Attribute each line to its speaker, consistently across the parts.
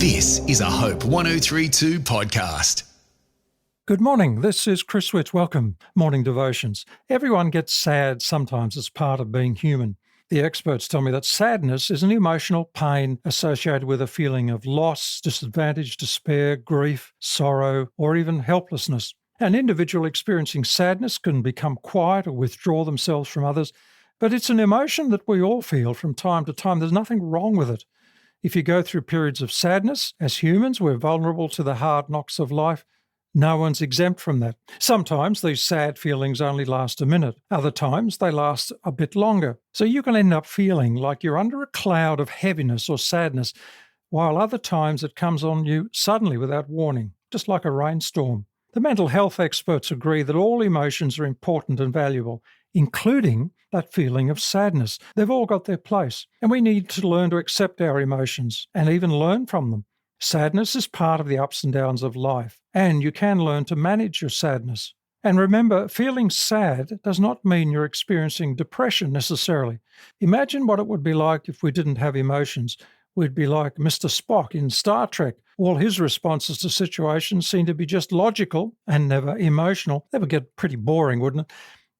Speaker 1: This is a Hope 1032 podcast.
Speaker 2: Good morning, this is Chris Witt. Welcome. Morning Devotions. Everyone gets sad sometimes as part of being human. The experts tell me that sadness is an emotional pain associated with a feeling of loss, disadvantage, despair, grief, sorrow, or even helplessness. An individual experiencing sadness can become quiet or withdraw themselves from others, but it's an emotion that we all feel from time to time. There's nothing wrong with it. If you go through periods of sadness, as humans, we're vulnerable to the hard knocks of life. No one's exempt from that. Sometimes these sad feelings only last a minute. Other times they last a bit longer. So you can end up feeling like you're under a cloud of heaviness or sadness, while other times it comes on you suddenly without warning, just like a rainstorm. The mental health experts agree that all emotions are important and valuable, including that feeling of sadness. They've all got their place, and we need to learn to accept our emotions and even learn from them. Sadness is part of the ups and downs of life, and you can learn to manage your sadness. And remember, feeling sad does not mean you're experiencing depression necessarily. Imagine what it would be like if we didn't have emotions. We'd be like Mr. Spock in Star Trek. All his responses to situations seem to be just logical and never emotional. That would get pretty boring, wouldn't it?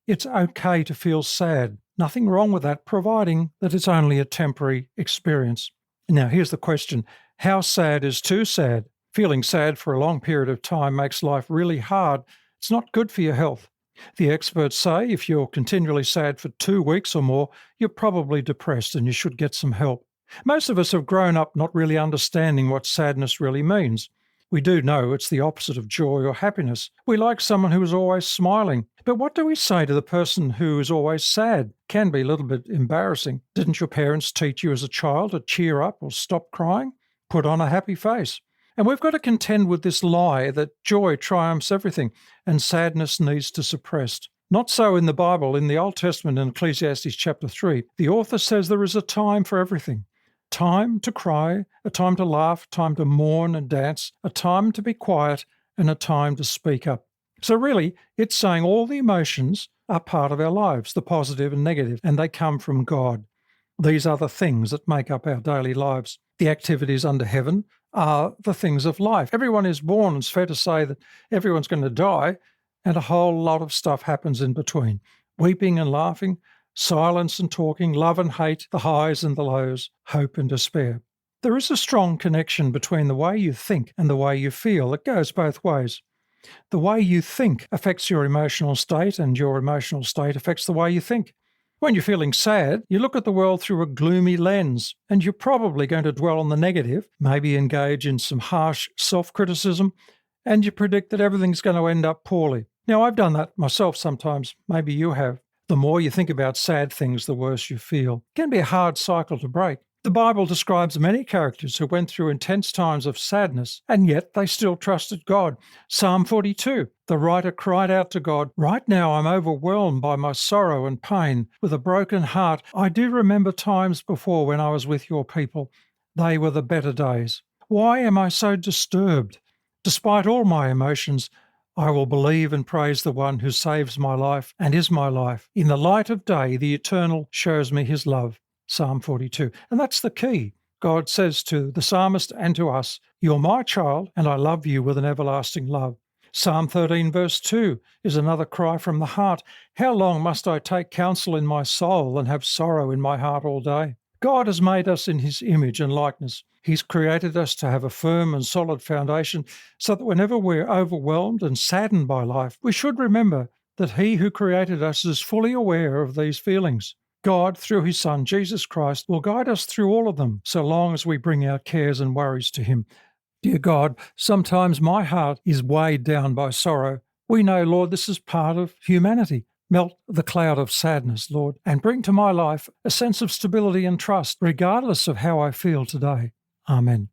Speaker 2: It's okay to feel sad. Nothing wrong with that, providing that it's only a temporary experience. Now, here's the question. How sad is too sad? Feeling sad for a long period of time makes life really hard. It's not good for your health. The experts say if you're continually sad for 2 weeks or more, you're probably depressed and you should get some help. Most of us have grown up not really understanding what sadness really means. We do know it's the opposite of joy or happiness. We like someone who is always smiling. But what do we say to the person who is always sad? Can be a little bit embarrassing. Didn't your parents teach you as a child to cheer up or stop crying? Put on a happy face. And we've got to contend with this lie that joy triumphs everything and sadness needs to suppress. Not so in the Bible. In the Old Testament, in Ecclesiastes chapter 3, the author says there is a time for everything. Time to cry, a time to laugh, time to mourn and dance, a time to be quiet, and a time to speak up. So really, it's saying all the emotions are part of our lives, the positive and negative, and they come from God. These are the things that make up our daily lives. The activities under heaven are the things of life. Everyone is born. It's fair to say that everyone's going to die, and a whole lot of stuff happens in between. Weeping and laughing, silence and talking, love and hate, the highs and the lows, hope and despair. There is a strong connection between the way you think and the way you feel. It goes both ways. The way you think affects your emotional state, and your emotional state affects the way you think. When you're feeling sad, you look at the world through a gloomy lens, and you're probably going to dwell on the negative, maybe engage in some harsh self-criticism, and you predict that everything's going to end up poorly. Now, I've done that myself sometimes. Maybe you have. The more you think about sad things, the worse you feel. It can be a hard cycle to break. The Bible describes many characters who went through intense times of sadness, and yet they still trusted God. Psalm 42, the writer cried out to God, "Right now I'm overwhelmed by my sorrow and pain. With a broken heart, I do remember times before when I was with your people. They were the better days. Why am I so disturbed? Despite all my emotions, I will believe and praise the one who saves my life and is my life. In the light of day, the Eternal shows me his love." Psalm 42. And that's the key. God says to the psalmist and to us, "You're my child, and I love you with an everlasting love." Psalm 13 verse 2 is another cry from the heart. "How long must I take counsel in my soul and have sorrow in my heart all day?" God has made us in his image and likeness. He's created us to have a firm and solid foundation so that whenever we're overwhelmed and saddened by life, we should remember that he who created us is fully aware of these feelings. God, through his Son, Jesus Christ, will guide us through all of them so long as we bring our cares and worries to him. Dear God, sometimes my heart is weighed down by sorrow. We know, Lord, this is part of humanity. Melt the cloud of sadness, Lord, and bring to my life a sense of stability and trust, regardless of how I feel today. Amen.